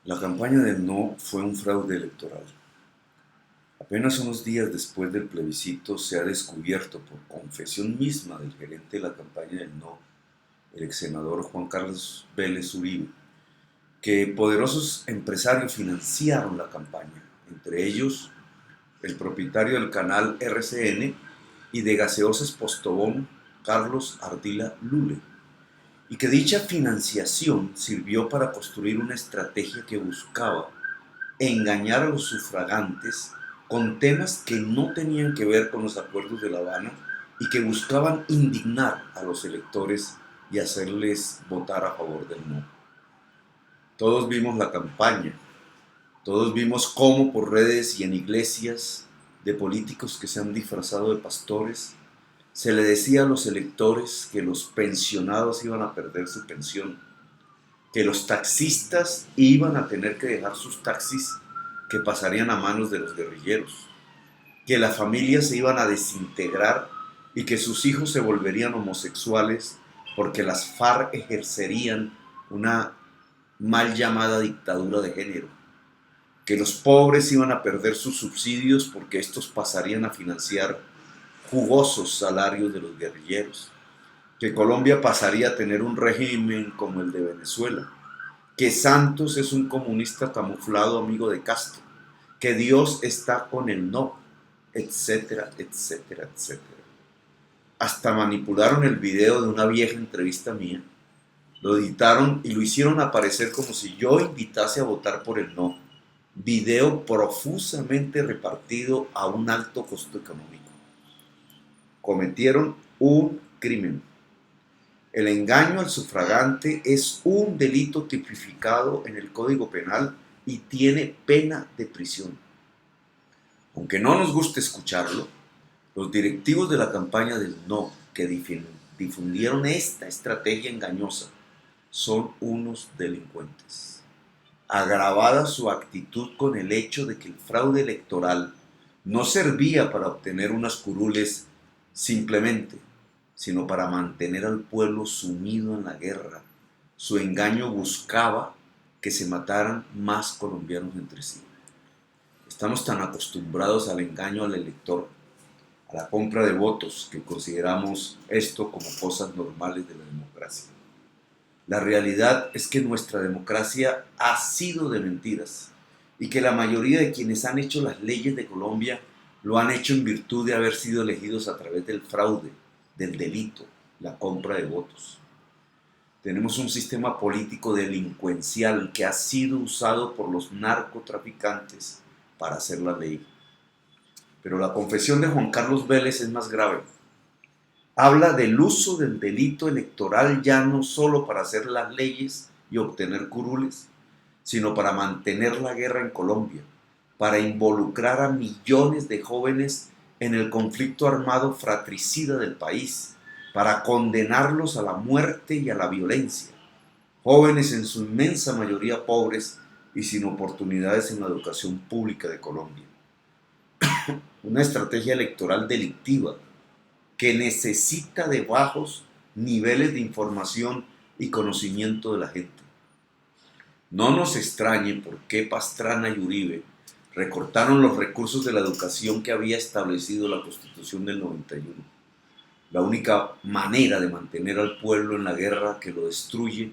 La campaña del no fue un fraude electoral. Apenas unos días después del plebiscito se ha descubierto por confesión misma del gerente de la campaña del no, el ex senador Juan Carlos Vélez Uribe, que poderosos empresarios financiaron la campaña, entre ellos el propietario del canal RCN y de Gaseosas Postobón, Carlos Ardila Lule, y que dicha financiación sirvió para construir una estrategia que buscaba engañar a los sufragantes con temas que no tenían que ver con los acuerdos de La Habana y que buscaban indignar a los electores y hacerles votar a favor del no. Todos vimos la campaña, todos vimos cómo por redes y en iglesias de políticos que se han disfrazado de pastores se le decía a los electores que los pensionados iban a perder su pensión, que los taxistas iban a tener que dejar sus taxis que pasarían a manos de los guerrilleros, que las familias se iban a desintegrar y que sus hijos se volverían homosexuales porque las FARC ejercerían una mal llamada dictadura de género, que los pobres iban a perder sus subsidios porque estos pasarían a financiar jugosos salarios de los guerrilleros, que Colombia pasaría a tener un régimen como el de Venezuela, que Santos es un comunista camuflado amigo de Castro, que Dios está con el no, etcétera, etcétera, etcétera. Hasta manipularon el video de una vieja entrevista mía, lo editaron y lo hicieron aparecer como si yo invitase a votar por el no. Video profusamente repartido a un alto costo económico. Cometieron un crimen. El engaño al sufragante es un delito tipificado en el Código Penal y tiene pena de prisión. Aunque no nos guste escucharlo, los directivos de la campaña del no que difundieron esta estrategia engañosa son unos delincuentes. Agravada su actitud con el hecho de que el fraude electoral no servía para obtener unas curules simplemente, sino para mantener al pueblo sumido en la guerra. Su engaño buscaba que se mataran más colombianos entre sí. Estamos tan acostumbrados al engaño al elector, a la compra de votos, que consideramos esto como cosas normales de la democracia. La realidad es que nuestra democracia ha sido de mentiras y que la mayoría de quienes han hecho las leyes de Colombia lo han hecho en virtud de haber sido elegidos a través del fraude, del delito, la compra de votos. Tenemos un sistema político delincuencial que ha sido usado por los narcotraficantes para hacer la ley. Pero la confesión de Juan Carlos Vélez es más grave. Habla del uso del delito electoral ya no solo para hacer las leyes y obtener curules, sino para mantener la guerra en Colombia, para involucrar a millones de jóvenes en el conflicto armado fratricida del país, para condenarlos a la muerte y a la violencia. Jóvenes en su inmensa mayoría pobres y sin oportunidades en la educación pública de Colombia. Una estrategia electoral delictiva que necesita de bajos niveles de información y conocimiento de la gente. No nos extrañe por qué Pastrana y Uribe recortaron los recursos de la educación que había establecido la Constitución del 91. La única manera de mantener al pueblo en la guerra que lo destruye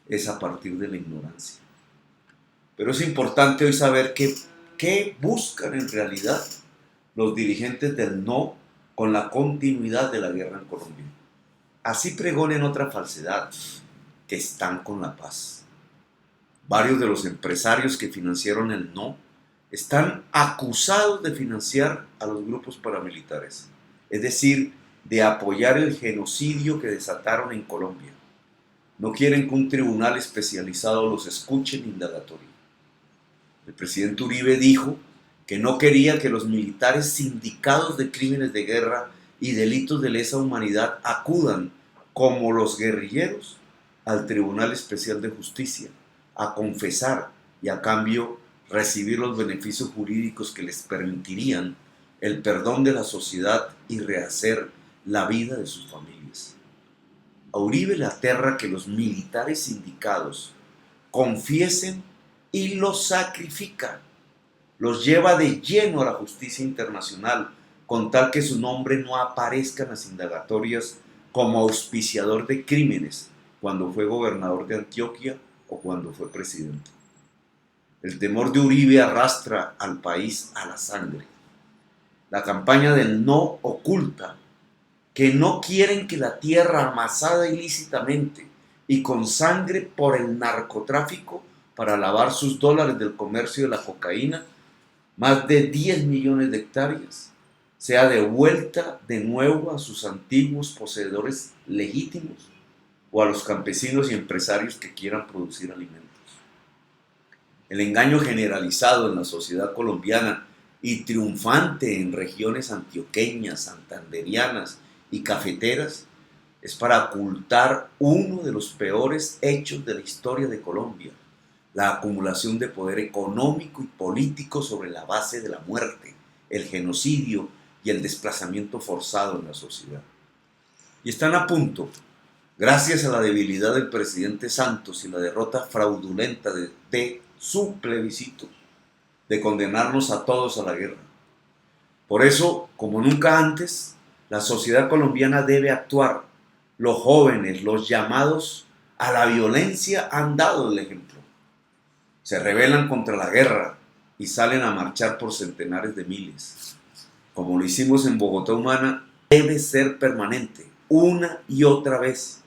es a partir de la ignorancia. Pero es importante hoy saber qué buscan en realidad los dirigentes del no con la continuidad de la guerra en Colombia. Así pregonen otra falsedad, que están con la paz. Varios de los empresarios que financiaron el no están acusados de financiar a los grupos paramilitares, es decir, de apoyar el genocidio que desataron en Colombia. No quieren que un tribunal especializado los escuche en indagatoria. El presidente Uribe dijo que no quería que los militares sindicados de crímenes de guerra y delitos de lesa humanidad acudan, como los guerrilleros, al Tribunal Especial de Justicia, a confesar y a cambio recibir los beneficios jurídicos que les permitirían el perdón de la sociedad y rehacer la vida de sus familias. A Uribe le aterra que los militares sindicados confiesen y los sacrifica, los lleva de lleno a la justicia internacional, con tal que su nombre no aparezca en las indagatorias como auspiciador de crímenes cuando fue gobernador de Antioquia o cuando fue presidente. El temor de Uribe arrastra al país a la sangre. La campaña del no oculta que no quieren que la tierra amasada ilícitamente y con sangre por el narcotráfico para lavar sus dólares del comercio de la cocaína, más de 10 millones de hectáreas, sea devuelta de nuevo a sus antiguos poseedores legítimos o a los campesinos y empresarios que quieran producir alimentos. El engaño generalizado en la sociedad colombiana y triunfante en regiones antioqueñas, santanderianas y cafeteras es para ocultar uno de los peores hechos de la historia de Colombia: la acumulación de poder económico y político sobre la base de la muerte, el genocidio y el desplazamiento forzado en la sociedad. Y están a punto, gracias a la debilidad del presidente Santos y la derrota fraudulenta de su plebiscito, de condenarnos a todos a la guerra. Por eso, como nunca antes, la sociedad colombiana debe actuar. Los jóvenes, los llamados a la violencia, han dado el ejemplo. Se rebelan contra la guerra y salen a marchar por centenares de miles. Como lo hicimos en Bogotá Humana, debe ser permanente, una y otra vez.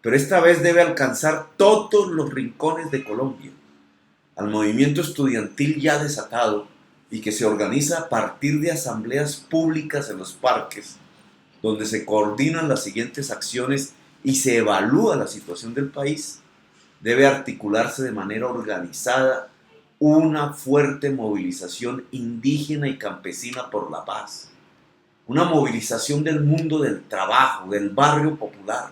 Pero esta vez debe alcanzar todos los rincones de Colombia. Al movimiento estudiantil ya desatado y que se organiza a partir de asambleas públicas en los parques, donde se coordinan las siguientes acciones y se evalúa la situación del país, debe articularse de manera organizada una fuerte movilización indígena y campesina por la paz, una movilización del mundo del trabajo, del barrio popular.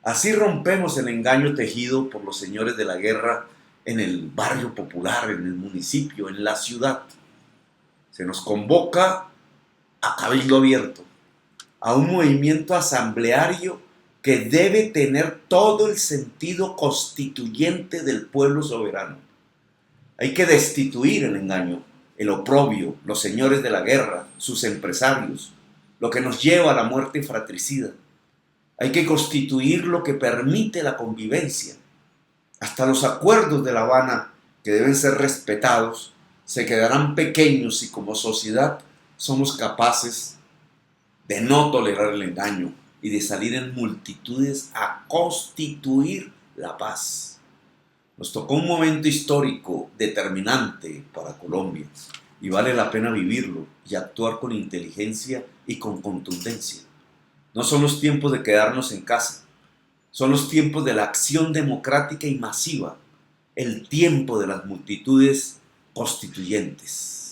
Así rompemos el engaño tejido por los señores de la guerra en el barrio popular, en el municipio, en la ciudad. Se nos convoca a cabildo abierto, a un movimiento asambleario que debe tener todo el sentido constituyente del pueblo soberano. Hay que destituir el engaño, el oprobio, los señores de la guerra, sus empresarios, lo que nos lleva a la muerte fratricida. Hay que constituir lo que permite la convivencia. Hasta los acuerdos de La Habana, que deben ser respetados, se quedarán pequeños si como sociedad somos capaces de no tolerar el engaño y de salir en multitudes a constituir la paz. Nos tocó un momento histórico determinante para Colombia y vale la pena vivirlo y actuar con inteligencia y con contundencia. No son los tiempos de quedarnos en casa, son los tiempos de la acción democrática y masiva, el tiempo de las multitudes constituyentes.